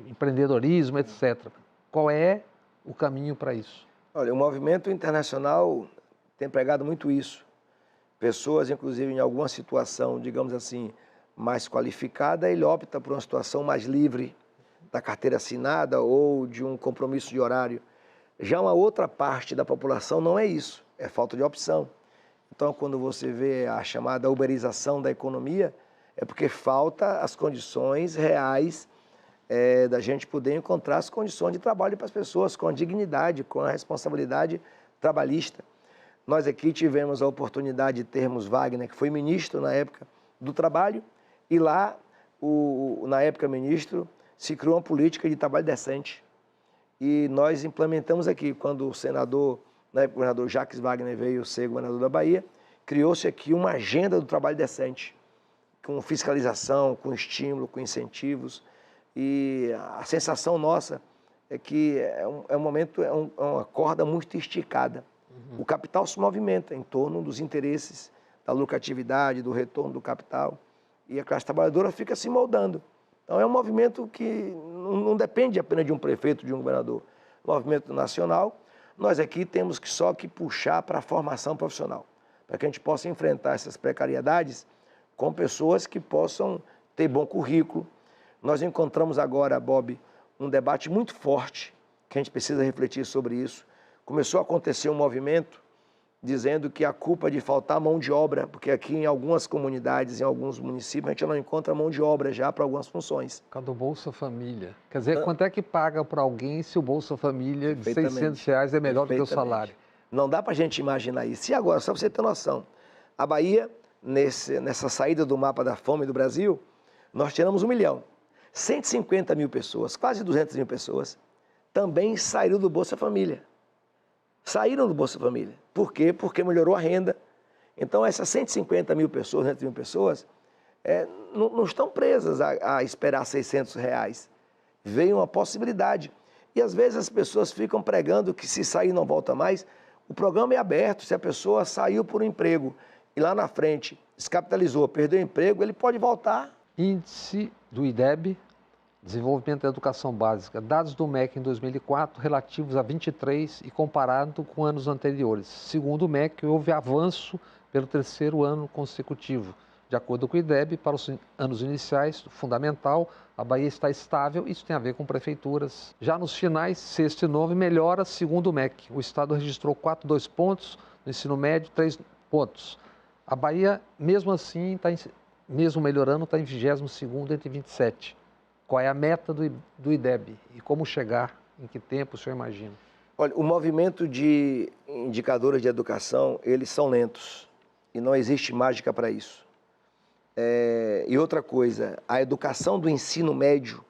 empreendedorismo, etc. Qual é o caminho para isso? Olha, o movimento internacional tem pregado muito isso. Pessoas, inclusive, em alguma situação, digamos assim, mais qualificada, ele opta por uma situação mais livre da carteira assinada ou de um compromisso de horário. Já uma outra parte da população não é isso, é falta de opção. Então, quando você vê a chamada uberização da economia, é porque falta as condições reais da gente poder encontrar as condições de trabalho para as pessoas, com a dignidade, com a responsabilidade trabalhista. Nós aqui tivemos a oportunidade de termos Wagner, que foi ministro na época do trabalho, e lá, na época ministro, se criou uma política de trabalho decente. E nós implementamos aqui, quando o senador, na época o governador Jacques Wagner veio ser governador da Bahia, criou-se aqui uma agenda do trabalho decente, com fiscalização, com estímulo, com incentivos. E a sensação nossa é que é uma corda muito esticada. O capital se movimenta em torno dos interesses, da lucratividade, do retorno do capital, e a classe trabalhadora fica se moldando. Então é um movimento que não depende apenas de um prefeito, de um governador. Movimento nacional, nós aqui temos só que puxar para a formação profissional, para que a gente possa enfrentar essas precariedades com pessoas que possam ter bom currículo. Nós encontramos agora, Bob, um debate muito forte, que a gente precisa refletir sobre isso. Começou a acontecer um movimento dizendo que a culpa é de faltar mão de obra, porque aqui em algumas comunidades, em alguns municípios, a gente não encontra mão de obra já para algumas funções. Por causa do Bolsa Família. Quer dizer, quanto é que paga para alguém se o Bolsa Família de R$600 é melhor do que o salário? Não dá para a gente imaginar isso. E agora, só para você ter noção, a Bahia, nessa saída do mapa da fome do Brasil, nós tiramos 1 milhão. 150 mil pessoas, quase 200 mil pessoas, também saíram do Bolsa Família. Saíram do Bolsa Família. Por quê? Porque melhorou a renda. Então, essas 150 mil pessoas, 200 mil pessoas, não estão presas a esperar R$600. Veio uma possibilidade. E, às vezes, as pessoas ficam pregando que se sair não volta mais. O programa é aberto. Se a pessoa saiu por um emprego e lá na frente descapitalizou, perdeu o emprego, ele pode voltar. Índice do IDEB, Desenvolvimento da Educação Básica, dados do MEC em 2004 relativos a 23 e comparado com anos anteriores. Segundo o MEC, houve avanço pelo 3º ano consecutivo. De acordo com o IDEB, para os anos iniciais, do fundamental A Bahia está estável, isso tem a ver com prefeituras. Já nos finais, sexto e nono, melhora segundo o MEC. O estado registrou 4,2 pontos, no ensino médio, 3 pontos. A Bahia, mesmo assim, mesmo melhorando, está em 22º entre 27. Qual é a meta do IDEB e como chegar, em que tempo o senhor imagina? Olha, o movimento de indicadores de educação, eles são lentos e não existe mágica para isso. E outra coisa, a educação do ensino médio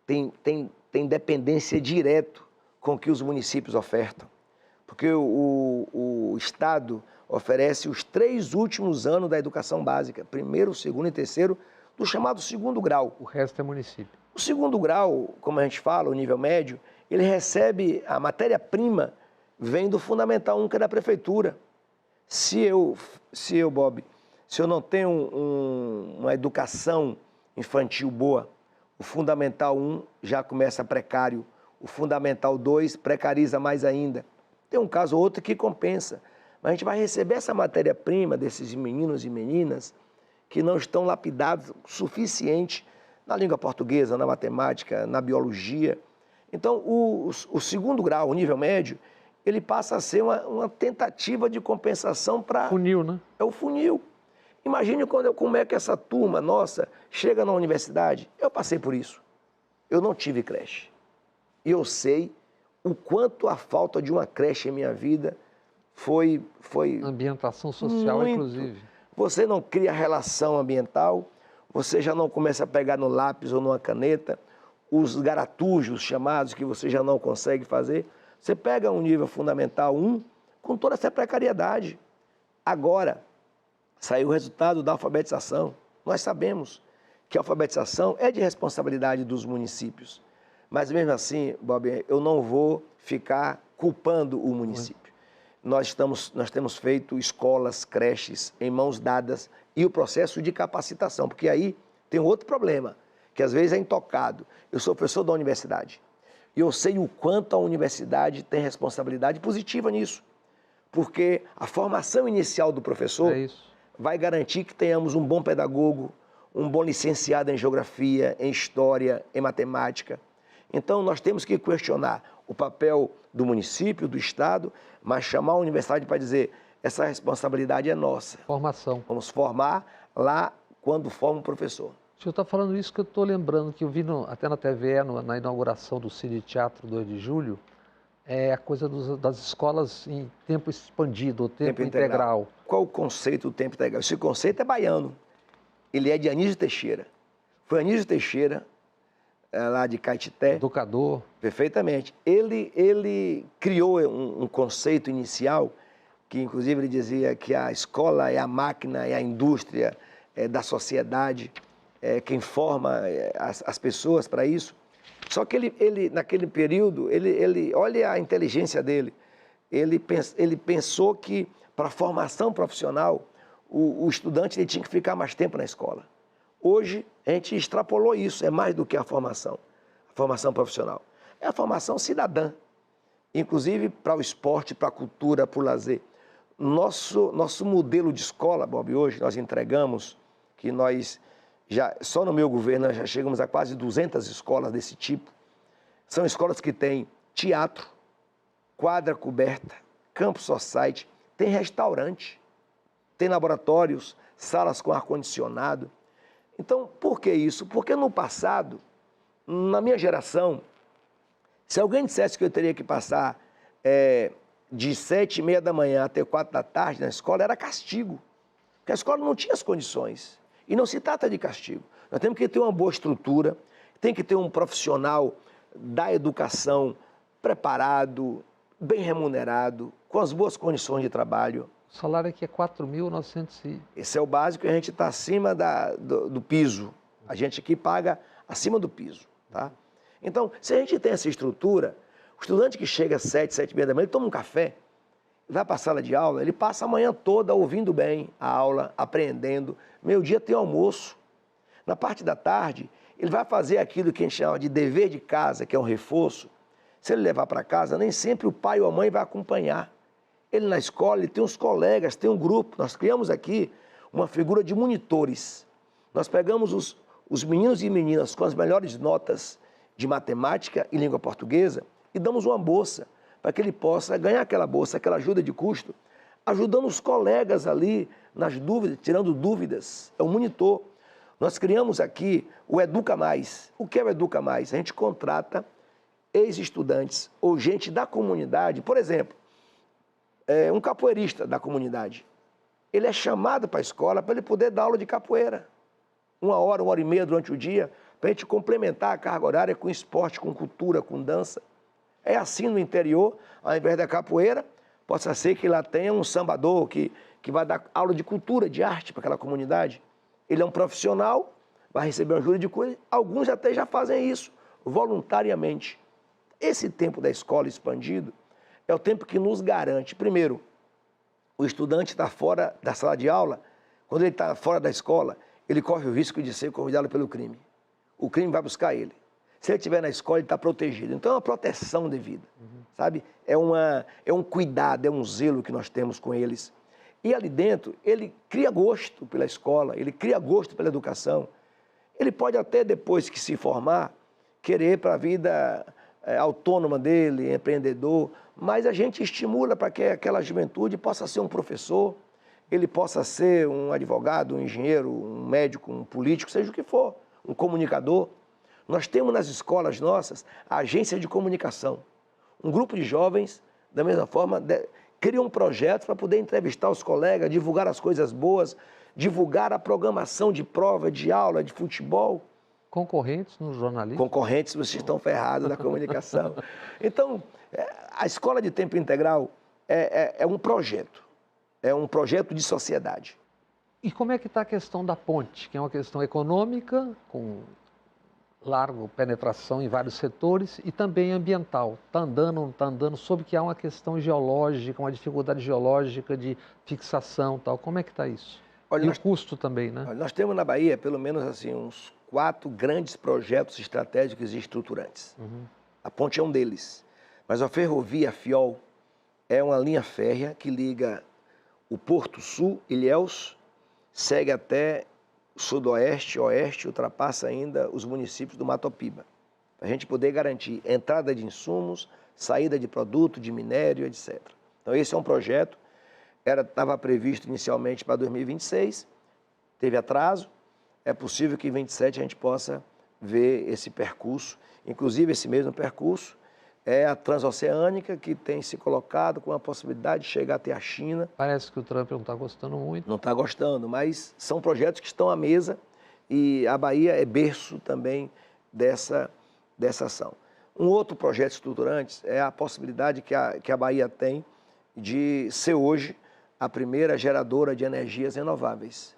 tem dependência direta com o que os municípios ofertam. Porque o Estado oferece os 3 últimos anos da educação básica, primeiro, segundo e terceiro, do chamado segundo grau. O resto é município. O segundo grau, como a gente fala, o nível médio, ele recebe a matéria-prima, vem do Fundamental 1, que é da prefeitura. Se eu, Bob, se eu não tenho uma educação infantil boa, o Fundamental 1 já começa precário, o Fundamental 2 precariza mais ainda. Tem um caso ou outro que compensa, mas a gente vai receber essa matéria-prima desses meninos e meninas que não estão lapidados o suficiente na língua portuguesa, na matemática, na biologia. Então, o segundo grau, o nível médio, ele passa a ser uma tentativa de compensação para... Funil, né? É o funil. Imagine como é que essa turma nossa chega na universidade. Eu passei por isso. Eu não tive creche. E eu sei o quanto a falta de uma creche em minha vida foi ambientação social, muito. Inclusive. Você não cria relação ambiental, você já não começa a pegar no lápis ou numa caneta, os garatujos chamados que você já não consegue fazer. Você pega um nível fundamental 1 com toda essa precariedade. Agora, saiu o resultado da alfabetização. Nós sabemos que a alfabetização é de responsabilidade dos municípios. Mas mesmo assim, Bob, eu não vou ficar culpando o município. Nós temos feito escolas, creches em mãos dadas e o processo de capacitação, porque aí tem outro problema, que às vezes é intocado. Eu sou professor da universidade e eu sei o quanto a universidade tem responsabilidade positiva nisso, porque a formação inicial do professor vai garantir que tenhamos um bom pedagogo, um bom licenciado em geografia, em história, em matemática. Então, nós temos que questionar o papel do município, do Estado, mas chamar a universidade para dizer, essa responsabilidade é nossa. Formação. Vamos formar lá quando forma um professor. O senhor está falando isso que eu estou lembrando, que eu vi até na TVE, na inauguração do Cine Teatro 2 de julho, a coisa das escolas em tempo expandido, ou tempo integral. Qual o conceito do tempo integral? Esse conceito é baiano. Ele é de Anísio Teixeira. Foi Anísio Teixeira, lá de Caetité. Educador. Perfeitamente. Ele criou um conceito inicial, que inclusive ele dizia que a escola é a máquina, é a indústria da sociedade, quem forma as pessoas para isso. Só que ele naquele período, olha a inteligência dele, ele pensou que para a formação profissional, o estudante ele tinha que ficar mais tempo na escola. Hoje, a gente extrapolou isso, é mais do que a formação profissional. É a formação cidadã, inclusive para o esporte, para a cultura, para o lazer. Nosso modelo de escola, Bob, hoje nós entregamos, que nós só no meu governo nós já chegamos a quase 200 escolas desse tipo. São escolas que têm teatro, quadra coberta, campo society, tem restaurante, tem laboratórios, salas com ar-condicionado. Então, por que isso? Porque no passado, na minha geração, se alguém dissesse que eu teria que passar de 7h30 da manhã até 4 da tarde na escola, era castigo. Porque a escola não tinha as condições. E não se trata de castigo. Nós temos que ter uma boa estrutura, tem que ter um profissional da educação preparado, bem remunerado, com as boas condições de trabalho. O salário aqui é 4.900. Esse é o básico, a gente está acima do piso. A gente aqui paga acima do piso. Tá? Então, se a gente tem essa estrutura, o estudante que chega às 7h30 da manhã, ele toma um café, vai para a sala de aula, ele passa a manhã toda ouvindo bem a aula, aprendendo. Meio-dia tem almoço. Na parte da tarde, ele vai fazer aquilo que a gente chama de dever de casa, que é um reforço. Se ele levar para casa, nem sempre o pai ou a mãe vai acompanhar. Ele na escola, ele tem uns colegas, tem um grupo. Nós criamos aqui uma figura de monitores. Nós pegamos os meninos e meninas com as melhores notas de matemática e língua portuguesa e damos uma bolsa para que ele possa ganhar aquela bolsa, aquela ajuda de custo, ajudando os colegas ali nas dúvidas, tirando dúvidas. É um monitor. Nós criamos aqui o Educa Mais. O que é o Educa Mais? A gente contrata ex-estudantes ou gente da comunidade, por exemplo, um capoeirista da comunidade. Ele é chamado para a escola para ele poder dar aula de capoeira. 1 hora e meia durante o dia, para a gente complementar a carga horária com esporte, com cultura, com dança. É assim no interior, ao invés da capoeira, possa ser que lá tenha um sambador que vai dar aula de cultura, de arte para aquela comunidade. Ele é um profissional, vai receber uma ajuda de coisa, alguns até já fazem isso, voluntariamente. Esse tempo da escola expandido é o tempo que nos garante, primeiro, o estudante está fora da sala de aula, quando ele está fora da escola, ele corre o risco de ser convidado pelo crime. O crime vai buscar ele. Se ele estiver na escola, ele está protegido. Então é uma proteção devida, sabe? É um cuidado, é um zelo que nós temos com eles. E ali dentro, ele cria gosto pela escola, ele cria gosto pela educação. Ele pode até, depois que se formar, querer para a vida autônoma dele, empreendedor, mas a gente estimula para que aquela juventude possa ser um professor, ele possa ser um advogado, um engenheiro, um médico, um político, seja o que for, um comunicador. Nós temos nas escolas nossas a agência de comunicação. Um grupo de jovens, da mesma forma, cria um projeto para poder entrevistar os colegas, divulgar as coisas boas, divulgar a programação de prova, de aula, de futebol. Concorrentes no jornalismo? Concorrentes, vocês estão ferrados na comunicação. Então, a escola de tempo integral é um projeto de sociedade. E como é que está a questão da ponte, que é uma questão econômica, com larga penetração em vários setores, e também ambiental? Está andando, não está andando, soube que há uma questão geológica, uma dificuldade geológica de fixação e tal. Como é que está isso? Olha, o custo também, né? Nós temos na Bahia, pelo menos assim, uns 4 grandes projetos estratégicos e estruturantes. A ponte é um deles. Mas a ferrovia Fiol é uma linha férrea que liga o Porto Sul, Ilhéus, segue até sudoeste, oeste, ultrapassa ainda os municípios do Matopiba. Para a gente poder garantir entrada de insumos, saída de produto, de minério, etc. Então esse é um projeto, estava previsto inicialmente para 2026, teve atraso, é possível que em 2027 a gente possa ver esse percurso. Inclusive esse mesmo percurso é a transoceânica, que tem se colocado com a possibilidade de chegar até a China. Parece que o Trump não está gostando muito. Não está gostando, mas são projetos que estão à mesa e a Bahia é berço também dessa ação. Um outro projeto estruturante é a possibilidade que a Bahia tem de ser hoje a primeira geradora de energias renováveis.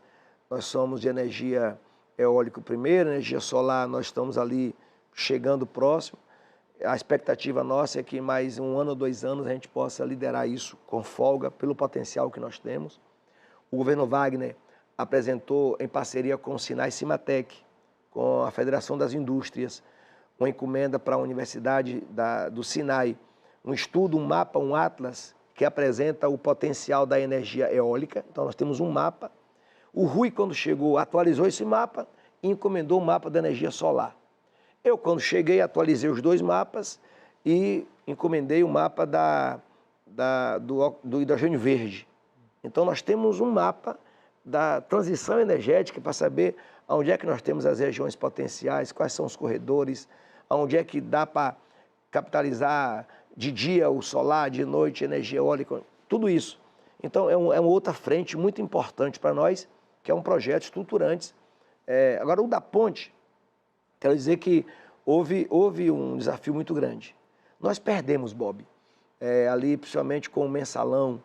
Nós somos de energia eólica primeiro, energia solar nós estamos ali chegando próximo. A expectativa nossa é que em mais 1 ano ou 2 anos a gente possa liderar isso com folga, pelo potencial que nós temos. O governo Wagner apresentou, em parceria com o Sinai Cimatec, com a Federação das Indústrias, uma encomenda para a Universidade do Sinai, um estudo, um mapa, um atlas, que apresenta o potencial da energia eólica. Então nós temos um mapa. O Rui, quando chegou, atualizou esse mapa e encomendou o mapa da energia solar. Eu, quando cheguei, atualizei os 2 mapas e encomendei o mapa do hidrogênio verde. Então, nós temos um mapa da transição energética para saber onde é que nós temos as regiões potenciais, quais são os corredores, onde é que dá para capitalizar de dia o solar, de noite energia eólica, tudo isso. Então, é uma outra frente muito importante para nós, que é um projeto estruturante. Agora, o da ponte, quero dizer que houve um desafio muito grande. Nós perdemos, Bob, ali principalmente com o mensalão,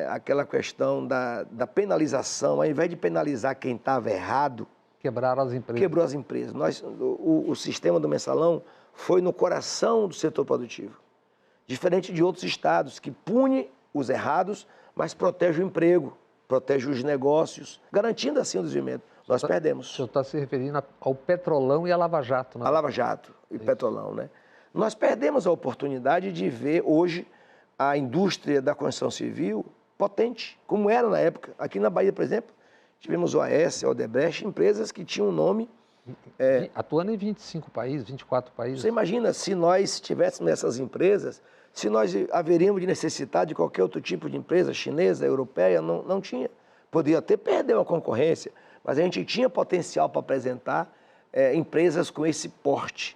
aquela questão da penalização, ao invés de penalizar quem estava errado, quebraram as empresas. Quebrou as empresas. O sistema do mensalão foi no coração do setor produtivo. Diferente de outros estados que pune os errados, mas protege o emprego, protege os negócios, garantindo assim o desenvolvimento. Nós perdemos. O senhor está se referindo ao Petrolão e à Lava Jato, né? A Lava Jato e Petrolão, né? Nós perdemos a oportunidade de ver hoje a indústria da construção civil potente, como era na época. Aqui na Bahia, por exemplo, tivemos o AES, a Odebrecht, empresas que tinham um nome Atuando em 25 países, 24 países. Você imagina se nós tivéssemos essas empresas, se nós haveríamos de necessitar de qualquer outro tipo de empresa, chinesa, europeia, não tinha. Podia até perder uma concorrência, mas a gente tinha potencial para apresentar empresas com esse porte.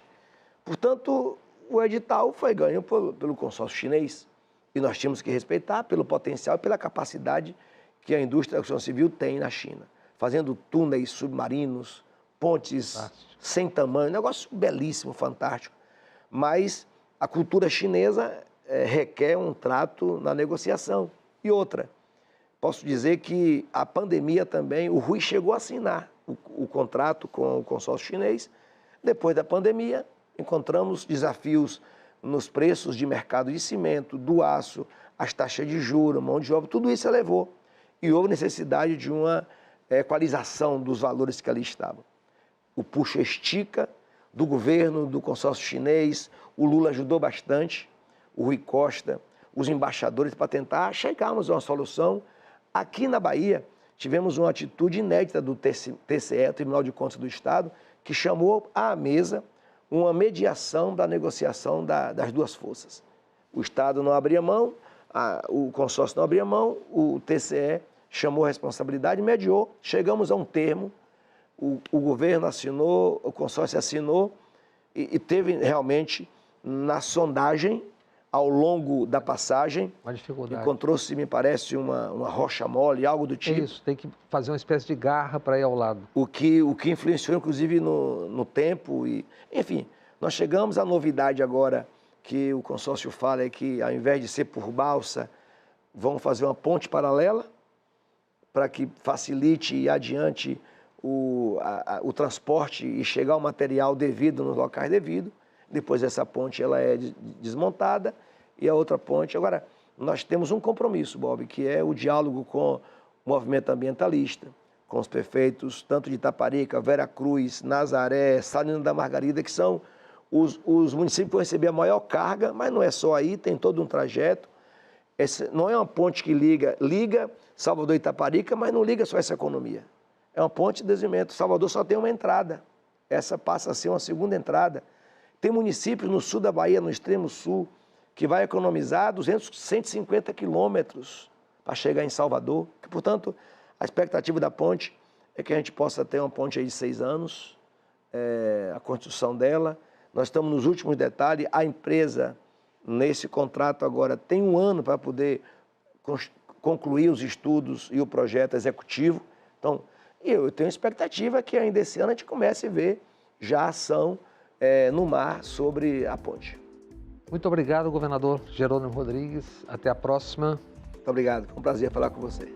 Portanto, o edital foi ganho pelo consórcio chinês e nós tínhamos que respeitar pelo potencial e pela capacidade que a indústria da construção civil tem na China, fazendo túneis submarinos, pontes sem tamanho, negócio belíssimo, fantástico. Mas a cultura chinesa requer um trato na negociação. E outra, posso dizer que a pandemia também, o Rui chegou a assinar o contrato com o consórcio chinês. Depois da pandemia, encontramos desafios nos preços de mercado de cimento, do aço, as taxas de juros, mão de obra, tudo isso elevou. E houve necessidade de uma equalização dos valores que ali estavam. O puxa-estica do governo, do consórcio chinês, o Lula ajudou bastante, o Rui Costa, os embaixadores, para tentar chegarmos a uma solução. Aqui na Bahia, tivemos uma atitude inédita do TCE, Tribunal de Contas do Estado, que chamou à mesa uma mediação da negociação das duas forças. O Estado não abria mão, o consórcio não abria mão, o TCE chamou a responsabilidade, mediou, chegamos a um termo, o governo assinou, o consórcio assinou e teve realmente, na sondagem, ao longo da passagem, encontrou-se, me parece, uma rocha mole, algo do tipo. Isso, tem que fazer uma espécie de garra para ir ao lado. O que influenciou, inclusive, no tempo. Enfim, nós chegamos à novidade agora que o consórcio fala é que, ao invés de ser por balsa, vão fazer uma ponte paralela para que facilite e adiante o transporte e chegar ao material devido nos locais devidos. Depois essa ponte ela é desmontada e a outra ponte... Agora, nós temos um compromisso, Bob, que é o diálogo com o movimento ambientalista, com os prefeitos, tanto de Itaparica, Veracruz, Nazaré, Salina da Margarida, que são os municípios que vão receber a maior carga, mas não é só aí, tem todo um trajeto. Não é uma ponte que liga Salvador e Itaparica, mas não liga só essa economia. É uma ponte de desenvolvimento. Salvador só tem uma entrada. Essa passa a ser uma segunda entrada. Tem municípios no sul da Bahia, no extremo sul, que vai economizar 150 quilômetros para chegar em Salvador. Portanto, a expectativa da ponte é que a gente possa ter uma ponte aí de 6 anos, a construção dela. Nós estamos nos últimos detalhes. A empresa, nesse contrato agora, tem 1 ano para poder concluir os estudos e o projeto executivo. Então, eu tenho expectativa que ainda esse ano a gente comece a ver já a ação no mar sobre a ponte. Muito obrigado, governador Jerônimo Rodrigues. Até a próxima. Muito obrigado. Foi um prazer falar com você.